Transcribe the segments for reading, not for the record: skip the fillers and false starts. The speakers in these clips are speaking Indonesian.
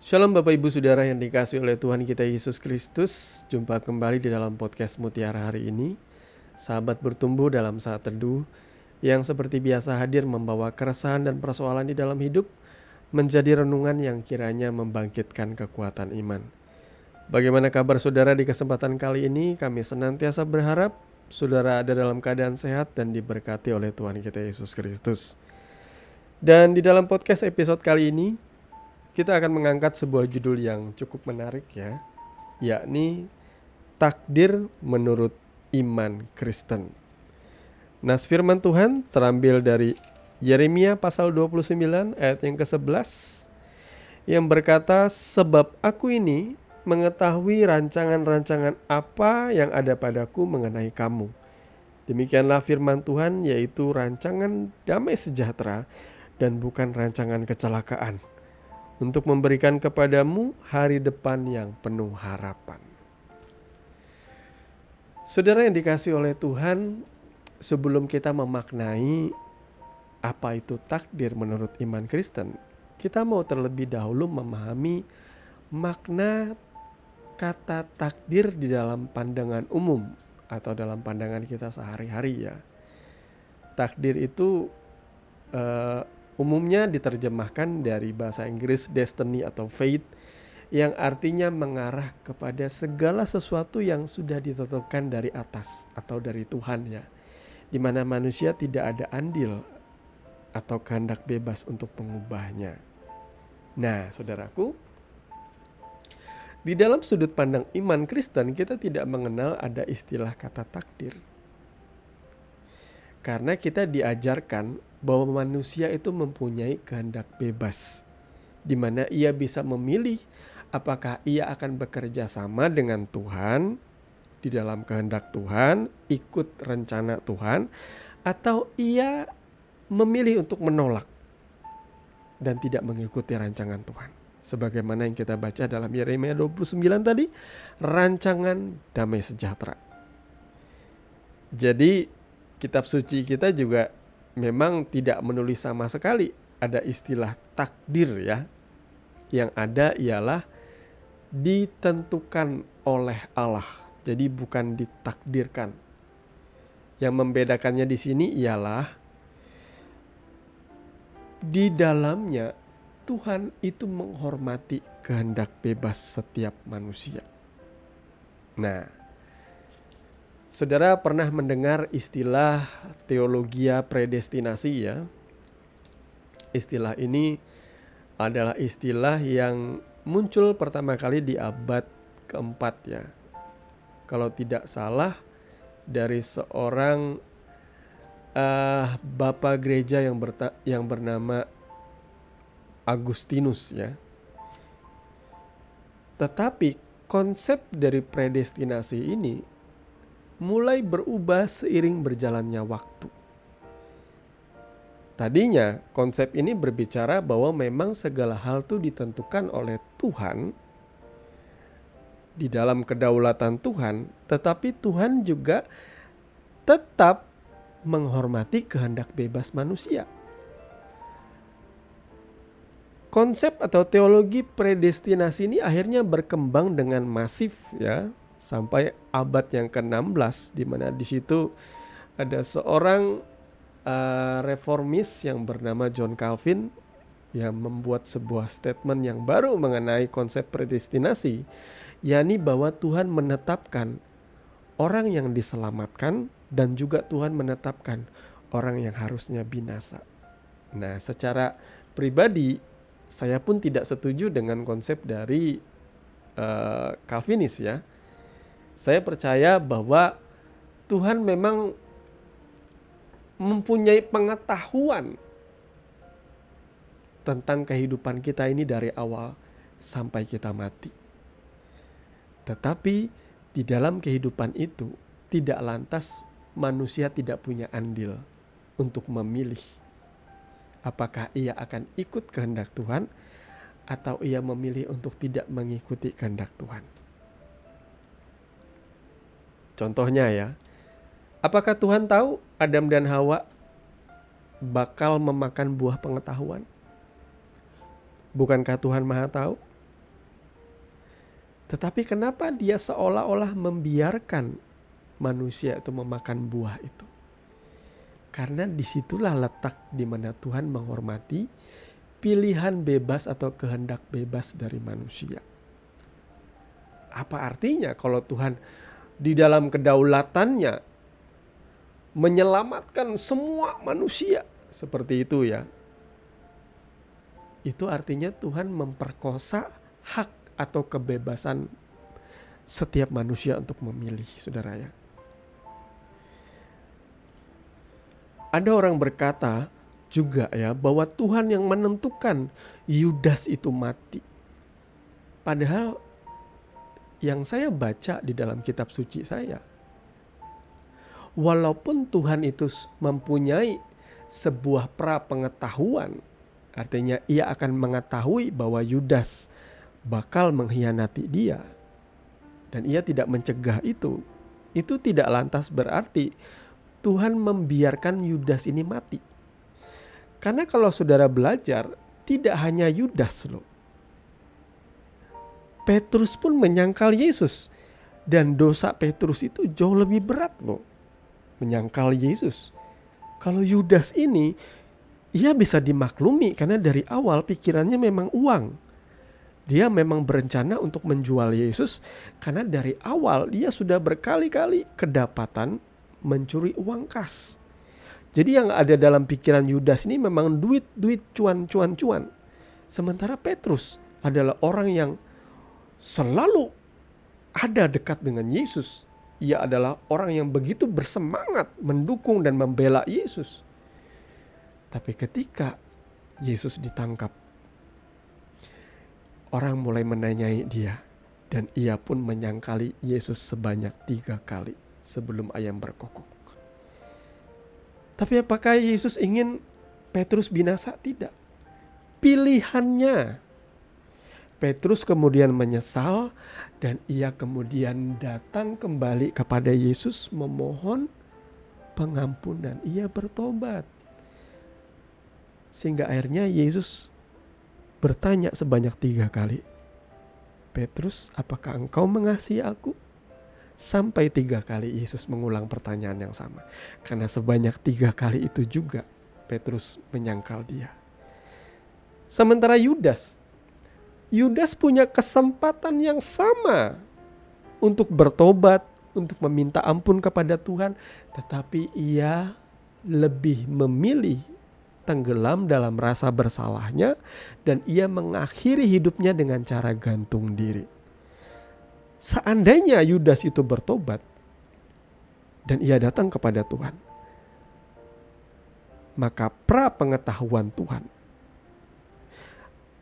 Shalom Bapak Ibu Saudara yang dikasihi oleh Tuhan kita Yesus Kristus. Jumpa kembali di dalam podcast Mutiara hari ini. Sahabat bertumbuh dalam saat teduh yang seperti biasa hadir membawa keresahan dan persoalan di dalam hidup menjadi renungan yang kiranya membangkitkan kekuatan iman. Bagaimana kabar saudara di kesempatan kali ini? Kami senantiasa berharap saudara ada dalam keadaan sehat dan diberkati oleh Tuhan kita Yesus Kristus. Dan di dalam podcast episode kali ini kita akan mengangkat sebuah judul yang cukup menarik ya, yakni takdir menurut iman Kristen. Nas firman Tuhan terambil dari Yeremia pasal 29 ayat yang ke-11 yang berkata, "Sebab aku ini mengetahui rancangan-rancangan apa yang ada padaku mengenai kamu. Demikianlah firman Tuhan, yaitu rancangan damai sejahtera dan bukan rancangan kecelakaan, untuk memberikan kepadamu hari depan yang penuh harapan." Saudara yang dikasihi oleh Tuhan, sebelum kita memaknai apa itu takdir menurut iman Kristen, kita mau terlebih dahulu memahami makna kata takdir di dalam pandangan umum atau dalam pandangan kita sehari-hari ya. Takdir itu umumnya diterjemahkan dari bahasa Inggris destiny atau fate, yang artinya mengarah kepada segala sesuatu yang sudah ditentukan dari atas atau dari Tuhan ya, di mana manusia tidak ada andil atau kehendak bebas untuk mengubahnya. Nah, saudaraku, di dalam sudut pandang iman Kristen kita tidak mengenal ada istilah kata takdir. Karena kita diajarkan bahwa manusia itu mempunyai kehendak bebas, di mana ia bisa memilih apakah ia akan bekerja sama dengan Tuhan di dalam kehendak Tuhan, ikut rencana Tuhan, atau ia memilih untuk menolak dan tidak mengikuti rancangan Tuhan. Sebagaimana yang kita baca dalam Yeremia 29 tadi, rancangan damai sejahtera. Jadi kitab suci kita juga memang tidak menulis sama sekali ada istilah takdir ya. Yang ada ialah ditentukan oleh Allah. Jadi bukan ditakdirkan. Yang membedakannya di sini ialah di dalamnya Tuhan itu menghormati kehendak bebas setiap manusia. Nah, saudara pernah mendengar istilah teologia predestinasi ya? Istilah ini adalah istilah yang muncul pertama kali di abad keempat ya. Kalau tidak salah dari seorang bapak gereja yang bernama Agustinus ya. Tetapi konsep dari predestinasi ini mulai berubah seiring berjalannya waktu. Tadinya konsep ini berbicara bahwa memang segala hal itu ditentukan oleh Tuhan di dalam kedaulatan Tuhan, tetapi Tuhan juga tetap menghormati kehendak bebas manusia. Konsep atau teologi predestinasi ini akhirnya berkembang dengan masif ya, sampai abad yang ke-16, di mana di situ ada seorang reformis yang bernama John Calvin yang membuat sebuah statement yang baru mengenai konsep predestinasi, yakni bahwa Tuhan menetapkan orang yang diselamatkan dan juga Tuhan menetapkan orang yang harusnya binasa. Nah, secara pribadi saya pun tidak setuju dengan konsep dari Calvinis ya. Saya percaya bahwa Tuhan memang mempunyai pengetahuan tentang kehidupan kita ini dari awal sampai kita mati. Tetapi di dalam kehidupan itu tidak lantas manusia tidak punya andil untuk memilih apakah ia akan ikut kehendak Tuhan atau ia memilih untuk tidak mengikuti kehendak Tuhan. Contohnya ya, apakah Tuhan tahu Adam dan Hawa bakal memakan buah pengetahuan? Bukankah Tuhan Maha tahu? Tetapi kenapa dia seolah-olah membiarkan manusia itu memakan buah itu? Karena disitulah letak di mana Tuhan menghormati pilihan bebas atau kehendak bebas dari manusia. Apa artinya kalau Tuhan di dalam kedaulatannya menyelamatkan semua manusia seperti itu ya? Itu artinya Tuhan memperkosa hak atau kebebasan setiap manusia untuk memilih, saudara ya. Ada orang berkata juga ya bahwa Tuhan yang menentukan Yudas itu mati. Padahal yang saya baca di dalam kitab suci saya, walaupun Tuhan itu mempunyai sebuah pra-pengetahuan, artinya ia akan mengetahui bahwa Yudas bakal mengkhianati dia, dan ia tidak mencegah itu tidak lantas berarti Tuhan membiarkan Yudas ini mati. Karena kalau saudara belajar, tidak hanya Yudas loh. Petrus pun menyangkal Yesus, dan dosa Petrus itu jauh lebih berat loh, menyangkal Yesus. Kalau Yudas ini, ia bisa dimaklumi karena dari awal pikirannya memang uang. Dia memang berencana untuk menjual Yesus karena dari awal dia sudah berkali-kali kedapatan mencuri uang kas. Jadi yang ada dalam pikiran Yudas ini memang duit, cuan. Sementara Petrus adalah orang yang selalu ada dekat dengan Yesus. Ia adalah orang yang begitu bersemangat mendukung dan membela Yesus. Tapi ketika Yesus ditangkap, orang mulai menanyai dia, dan ia pun menyangkali Yesus sebanyak 3 kali sebelum ayam berkokok. Tapi apakah Yesus ingin Petrus binasa? Tidak. Pilihannya. Petrus kemudian menyesal dan ia kemudian datang kembali kepada Yesus memohon pengampunan. Ia bertobat. Sehingga akhirnya Yesus bertanya sebanyak 3 kali, Petrus, apakah engkau mengasihi aku? Sampai 3 kali Yesus mengulang pertanyaan yang sama. Karena sebanyak 3 kali itu juga Petrus menyangkal dia. Sementara Yudas punya kesempatan yang sama untuk bertobat, untuk meminta ampun kepada Tuhan. Tetapi ia lebih memilih tenggelam dalam rasa bersalahnya, dan ia mengakhiri hidupnya dengan cara gantung diri. Seandainya Yudas itu bertobat dan ia datang kepada Tuhan, maka pra-pengetahuan Tuhan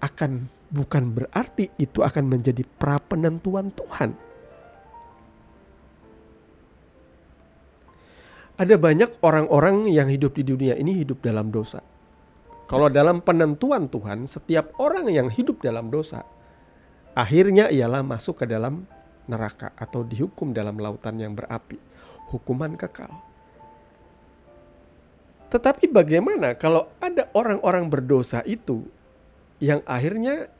akan bukan berarti itu akan menjadi pra-penentuan Tuhan. Ada banyak orang-orang yang hidup di dunia ini hidup dalam dosa. Kalau dalam penentuan Tuhan, setiap orang yang hidup dalam dosa, akhirnya ialah masuk ke dalam neraka atau dihukum dalam lautan yang berapi. Hukuman kekal. Tetapi bagaimana kalau ada orang-orang berdosa itu yang akhirnya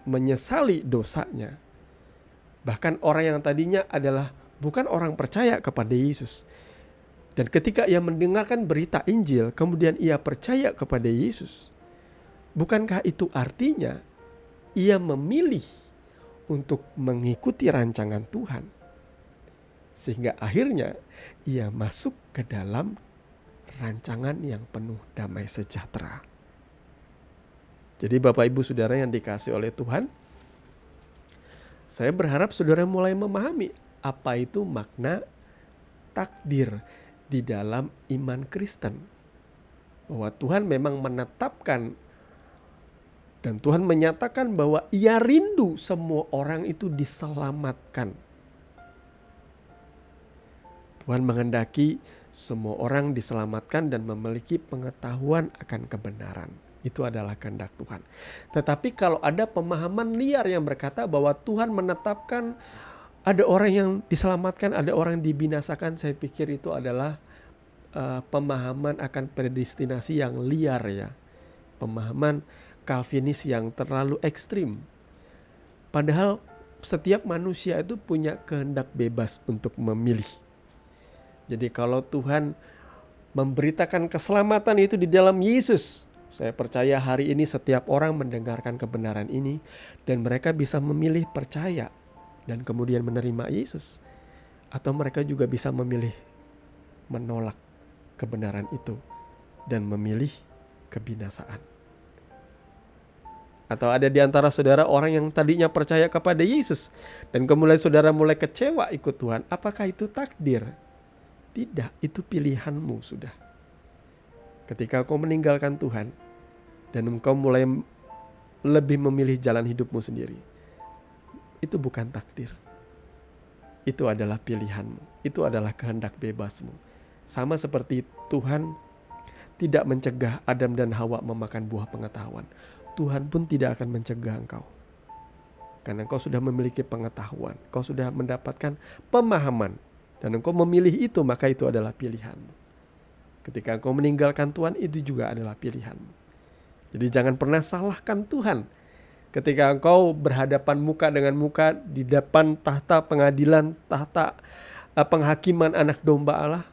menyesali dosanya? Bahkan orang yang tadinya adalah bukan orang percaya kepada Yesus. Dan ketika ia mendengarkan berita Injil, kemudian ia percaya kepada Yesus. Bukankah itu artinya ia memilih untuk mengikuti rancangan Tuhan? Sehingga akhirnya ia masuk ke dalam rancangan yang penuh damai sejahtera. Jadi Bapak Ibu Saudara yang dikasihi oleh Tuhan, saya berharap saudara mulai memahami apa itu makna takdir di dalam iman Kristen. Bahwa Tuhan memang menetapkan dan Tuhan menyatakan bahwa ia rindu semua orang itu diselamatkan. Tuhan menghendaki semua orang diselamatkan dan memiliki pengetahuan akan kebenaran. Itu adalah kehendak Tuhan. Tetapi kalau ada pemahaman liar yang berkata bahwa Tuhan menetapkan ada orang yang diselamatkan, ada orang yang dibinasakan, saya pikir itu adalah pemahaman akan predestinasi yang liar ya. Pemahaman Calvinis yang terlalu ekstrim. Padahal setiap manusia itu punya kehendak bebas untuk memilih. Jadi kalau Tuhan memberitakan keselamatan itu di dalam Yesus, saya percaya hari ini setiap orang mendengarkan kebenaran ini dan mereka bisa memilih percaya dan kemudian menerima Yesus. Atau mereka juga bisa memilih menolak kebenaran itu dan memilih kebinasaan. Atau ada di antara saudara orang yang tadinya percaya kepada Yesus dan kemudian saudara mulai kecewa ikut Tuhan. Apakah itu takdir? Tidak, itu pilihanmu sudah. Ketika kau meninggalkan Tuhan dan engkau mulai lebih memilih jalan hidupmu sendiri, itu bukan takdir. Itu adalah pilihanmu. Itu adalah kehendak bebasmu. Sama seperti Tuhan tidak mencegah Adam dan Hawa memakan buah pengetahuan. Tuhan pun tidak akan mencegah engkau. Karena engkau sudah memiliki pengetahuan. Kau sudah mendapatkan pemahaman. Dan engkau memilih itu, maka itu adalah pilihanmu. Ketika engkau meninggalkan Tuhan, itu juga adalah pilihanmu. Jadi jangan pernah salahkan Tuhan. Ketika engkau berhadapan muka dengan muka di depan tahta pengadilan, tahta penghakiman anak domba Allah,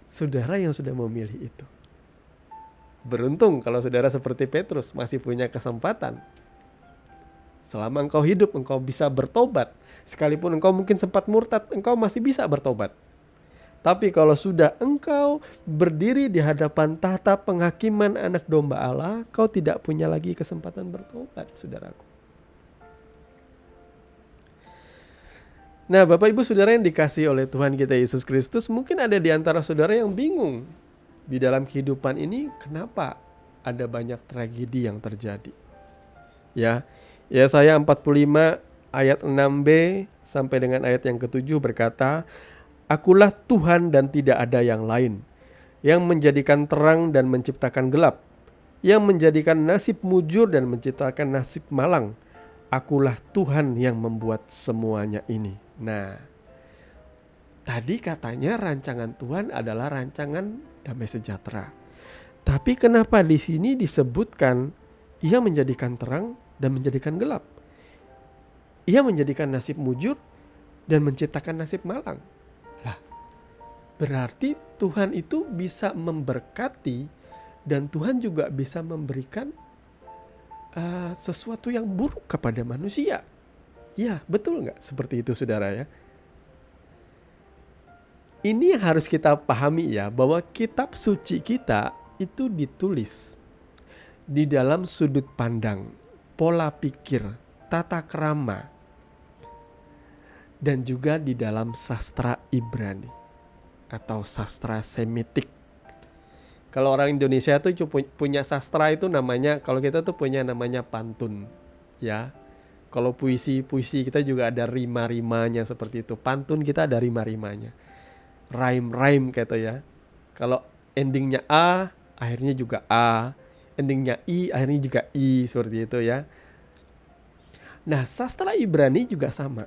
saudara yang sudah memilih itu. Beruntung kalau saudara seperti Petrus masih punya kesempatan. Selama engkau hidup, engkau bisa bertobat. Sekalipun engkau mungkin sempat murtad, engkau masih bisa bertobat. Tapi kalau sudah engkau berdiri di hadapan tahta penghakiman anak domba Allah, kau tidak punya lagi kesempatan bertobat, saudaraku. Nah, Bapak Ibu Saudara yang dikasihi oleh Tuhan kita Yesus Kristus, mungkin ada di antara saudara yang bingung. Di dalam kehidupan ini, kenapa ada banyak tragedi yang terjadi? Ya, Yesaya 45 ayat 6b sampai dengan ayat yang ke-7 berkata, Akulah Tuhan dan tidak ada yang lain, yang menjadikan terang dan menciptakan gelap, yang menjadikan nasib mujur dan menciptakan nasib malang. Akulah Tuhan yang membuat semuanya ini. Nah, tadi katanya rancangan Tuhan adalah rancangan damai sejahtera. Tapi kenapa di sini disebutkan Ia menjadikan terang dan menjadikan gelap? Ia menjadikan nasib mujur dan menciptakan nasib malang. Lah, berarti Tuhan itu bisa memberkati dan Tuhan juga bisa memberikan sesuatu yang buruk kepada manusia. Ya, betul nggak? Seperti itu, saudara ya. Ini yang harus kita pahami ya, bahwa kitab suci kita itu ditulis di dalam sudut pandang, pola pikir, tata krama, dan juga di dalam sastra Ibrani atau sastra Semitik. Kalau orang Indonesia tuh punya sastra itu namanya, kalau kita tuh punya namanya pantun, ya. Kalau puisi kita juga ada rima-rimanya seperti itu. Pantun kita ada rima-rimanya. Rhyme gitu ya. Kalau endingnya A, akhirnya juga A. Endingnya I, akhirnya juga I, seperti itu ya. Nah, sastra Ibrani juga sama.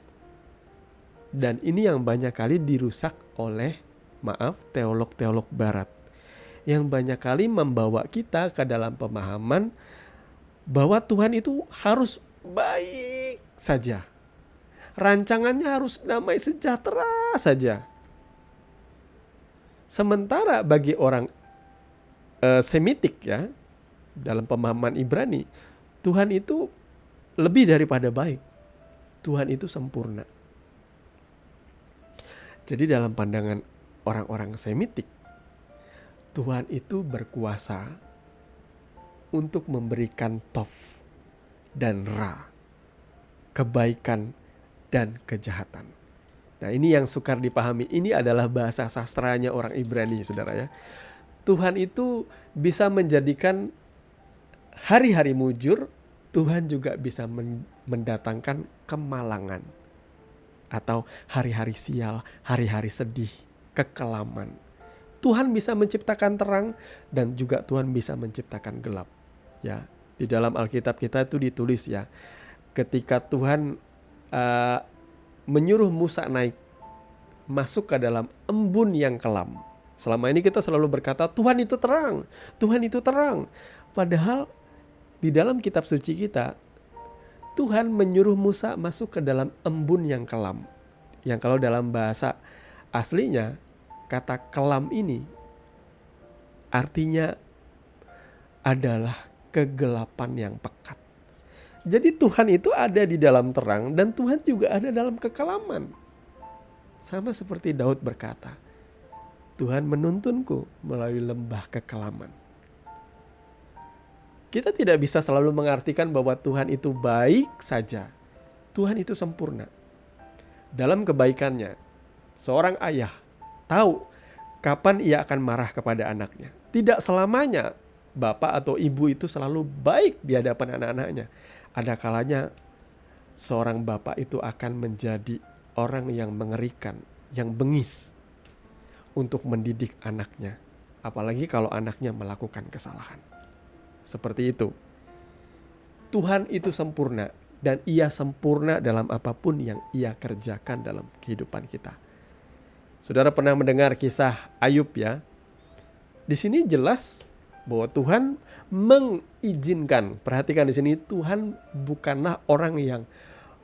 Dan ini yang banyak kali dirusak oleh, teolog-teolog barat. Yang banyak kali membawa kita ke dalam pemahaman bahwa Tuhan itu harus baik saja. Rancangannya harus damai sejahtera saja. Sementara bagi orang Semitik ya, dalam pemahaman Ibrani, Tuhan itu lebih daripada baik. Tuhan itu sempurna. Jadi dalam pandangan orang-orang Semitik, Tuhan itu berkuasa untuk memberikan tov dan ra, kebaikan dan kejahatan. Nah, ini yang sukar dipahami. Ini adalah bahasa sastranya orang Ibrani, saudara ya. Tuhan itu bisa menjadikan hari-hari mujur, Tuhan juga bisa mendatangkan kemalangan. Atau hari-hari sial, hari-hari sedih, kekelaman. Tuhan bisa menciptakan terang dan juga Tuhan bisa menciptakan gelap. Ya, di dalam Alkitab kita itu ditulis ya, ketika Tuhan menyuruh Musa naik masuk ke dalam embun yang kelam. Selama ini kita selalu berkata Tuhan itu terang, Tuhan itu terang. Padahal di dalam kitab suci kita, Tuhan menyuruh Musa masuk ke dalam embun yang kelam. Yang kalau dalam bahasa aslinya, kata kelam ini artinya adalah kegelapan yang pekat. Jadi Tuhan itu ada di dalam terang dan Tuhan juga ada dalam kekelaman. Sama seperti Daud berkata, Tuhan menuntunku melalui lembah kekelaman. Kita tidak bisa selalu mengartikan bahwa Tuhan itu baik saja. Tuhan itu sempurna. Dalam kebaikannya, seorang ayah tahu kapan ia akan marah kepada anaknya. Tidak selamanya bapak atau ibu itu selalu baik di hadapan anak-anaknya. Ada kalanya seorang bapak itu akan menjadi orang yang mengerikan, yang bengis untuk mendidik anaknya. Apalagi kalau anaknya melakukan kesalahan. Seperti itu. Tuhan itu sempurna dan ia sempurna dalam apapun yang ia kerjakan dalam kehidupan kita. Saudara pernah mendengar kisah Ayub ya? Di sini jelas bahwa Tuhan mengizinkan. Perhatikan di sini, Tuhan bukanlah orang yang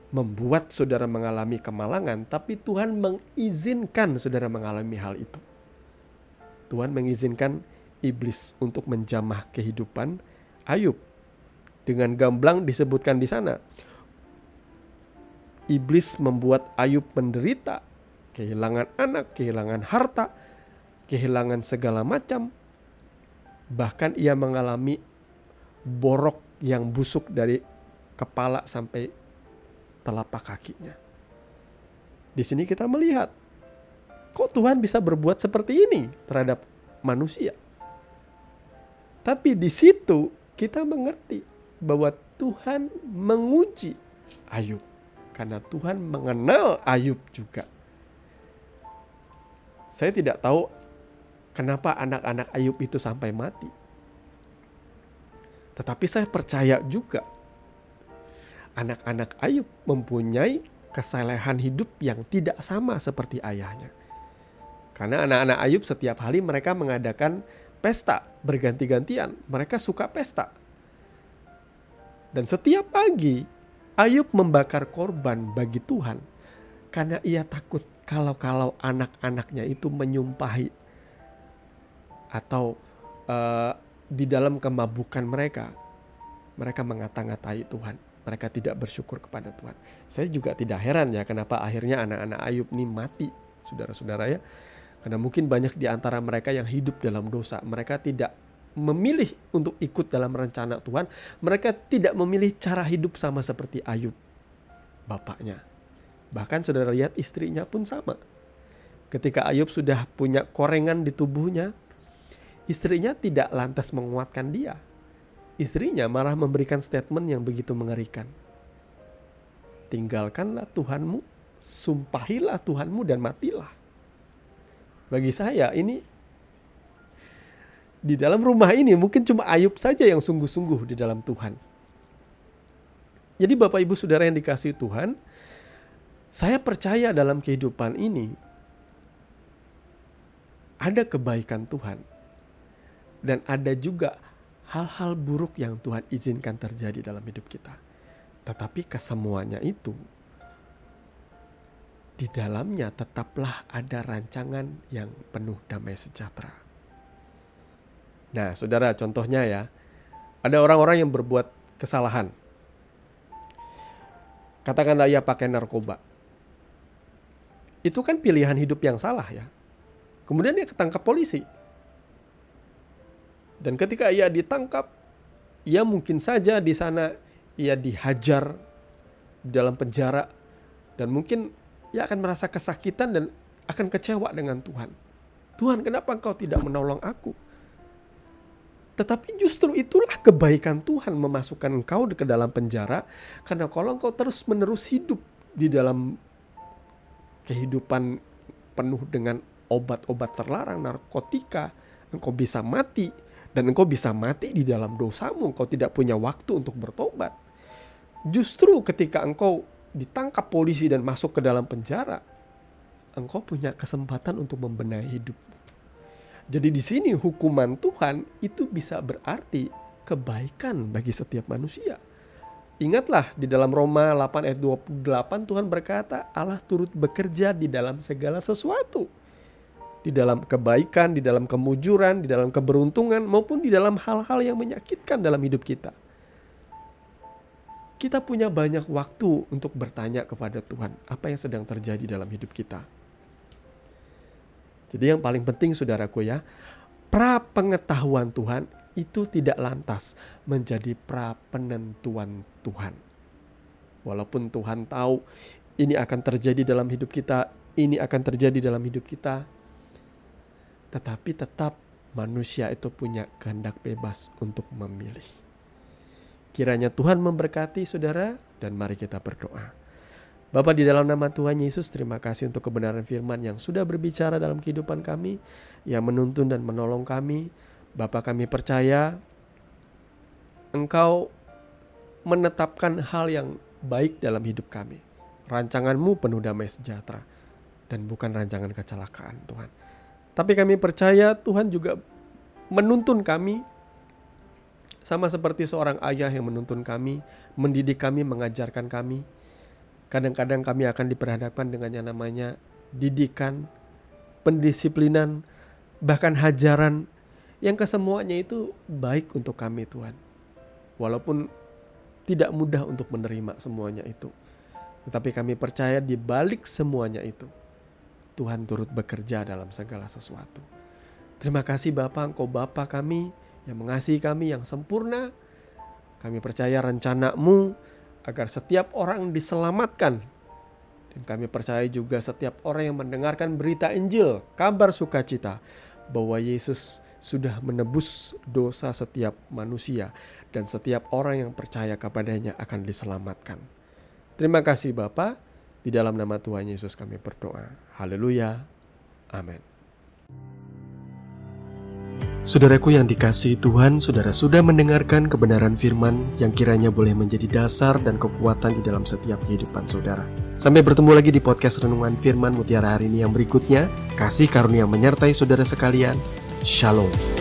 membuat saudara mengalami kemalangan, tapi Tuhan mengizinkan saudara mengalami hal itu. Tuhan mengizinkan iblis untuk menjamah kehidupan Ayub. Dengan gamblang disebutkan di sana, iblis membuat Ayub menderita, kehilangan anak, kehilangan harta, kehilangan segala macam. Bahkan ia mengalami borok yang busuk dari kepala sampai telapak kakinya. Di sini kita melihat, kok Tuhan bisa berbuat seperti ini terhadap manusia? Tapi di situ kita mengerti bahwa Tuhan menguji Ayub. Karena Tuhan mengenal Ayub juga. Saya tidak tahu kenapa anak-anak Ayub itu sampai mati. Tetapi saya percaya juga anak-anak Ayub mempunyai kesalehan hidup yang tidak sama seperti ayahnya. Karena anak-anak Ayub setiap hari mereka mengadakan pesta berganti-gantian. Mereka suka pesta. Dan setiap pagi Ayub membakar korban bagi Tuhan. Karena ia takut kalau anak-anaknya itu menyumpahi. Atau di dalam kemabukan mereka mengata-ngatai Tuhan. Mereka tidak bersyukur kepada Tuhan. Saya juga tidak heran ya kenapa akhirnya anak-anak Ayub ini mati. Saudara-saudara ya. Karena mungkin banyak di antara mereka yang hidup dalam dosa. Mereka tidak memilih untuk ikut dalam rencana Tuhan. Mereka tidak memilih cara hidup sama seperti Ayub, bapaknya. Bahkan saudara lihat istrinya pun sama. Ketika Ayub sudah punya korengan di tubuhnya, istrinya tidak lantas menguatkan dia. Istrinya malah memberikan statement yang begitu mengerikan. Tinggalkanlah Tuhanmu, sumpahilah Tuhanmu dan matilah. Bagi saya ini, di dalam rumah ini mungkin cuma Ayub saja yang sungguh-sungguh di dalam Tuhan. Jadi Bapak Ibu Saudara yang dikasihi Tuhan, saya percaya dalam kehidupan ini ada kebaikan Tuhan. Dan ada juga hal-hal buruk yang Tuhan izinkan terjadi dalam hidup kita. Tetapi kesemuanya itu, di dalamnya tetaplah ada rancangan yang penuh damai sejahtera. Nah, saudara, contohnya ya, ada orang-orang yang berbuat kesalahan. Katakanlah ia pakai narkoba. Itu kan pilihan hidup yang salah ya. Kemudian dia ketangkap polisi. Dan ketika ia ditangkap, ia mungkin saja di sana ia dihajar di dalam penjara. Dan mungkin ia akan merasa kesakitan dan akan kecewa dengan Tuhan. Tuhan, kenapa Engkau tidak menolong aku? Tetapi justru itulah kebaikan Tuhan memasukkan engkau ke dalam penjara. Karena kalau engkau terus-menerus hidup di dalam kehidupan penuh dengan obat-obat terlarang, narkotika, engkau bisa mati. Dan engkau bisa mati di dalam dosamu. Engkau tidak punya waktu untuk bertobat. Justru ketika engkau ditangkap polisi dan masuk ke dalam penjara, engkau punya kesempatan untuk membenahi hidupmu. Jadi di sini hukuman Tuhan itu bisa berarti kebaikan bagi setiap manusia. Ingatlah di dalam Roma 8 ayat 28 Tuhan berkata Allah turut bekerja di dalam segala sesuatu. Di dalam kebaikan, di dalam kemujuran, di dalam keberuntungan maupun di dalam hal-hal yang menyakitkan dalam hidup kita. Kita punya banyak waktu untuk bertanya kepada Tuhan apa yang sedang terjadi dalam hidup kita. Jadi yang paling penting saudaraku ya, pra-pengetahuan Tuhan itu tidak lantas menjadi pra-penentuan Tuhan. Walaupun Tuhan tahu ini akan terjadi dalam hidup kita, ini akan terjadi dalam hidup kita, tetapi tetap manusia itu punya kehendak bebas untuk memilih. Kiranya Tuhan memberkati saudara dan mari kita berdoa. Bapa, di dalam nama Tuhan Yesus, terima kasih untuk kebenaran firman yang sudah berbicara dalam kehidupan kami, yang menuntun dan menolong kami. Bapa, kami percaya Engkau menetapkan hal yang baik dalam hidup kami. Rancangan-Mu penuh damai sejahtera dan bukan rancangan kecelakaan Tuhan. Tapi kami percaya Tuhan juga menuntun kami sama seperti seorang ayah yang menuntun kami, mendidik kami, mengajarkan kami. Kadang-kadang kami akan diperhadapkan dengan yang namanya didikan, pendisiplinan, bahkan hajaran yang kesemuanya itu baik untuk kami Tuhan. Walaupun tidak mudah untuk menerima semuanya itu. Tetapi kami percaya di balik semuanya itu, Tuhan turut bekerja dalam segala sesuatu. Terima kasih Bapa, Engkau Bapa kami yang mengasihi kami yang sempurna. Kami percaya rencana-Mu agar setiap orang diselamatkan. Dan kami percaya juga setiap orang yang mendengarkan berita Injil, kabar sukacita, bahwa Yesus sudah menebus dosa setiap manusia. Dan setiap orang yang percaya kepadanya akan diselamatkan. Terima kasih Bapa. Di dalam nama Tuhan Yesus kami berdoa. Haleluya. Amin. Saudaraku yang dikasihi Tuhan, saudara sudah mendengarkan kebenaran firman yang kiranya boleh menjadi dasar dan kekuatan di dalam setiap kehidupan saudara. Sampai bertemu lagi di podcast Renungan Firman Mutiara hari ini yang berikutnya. Kasih karunia menyertai saudara sekalian. Shalom.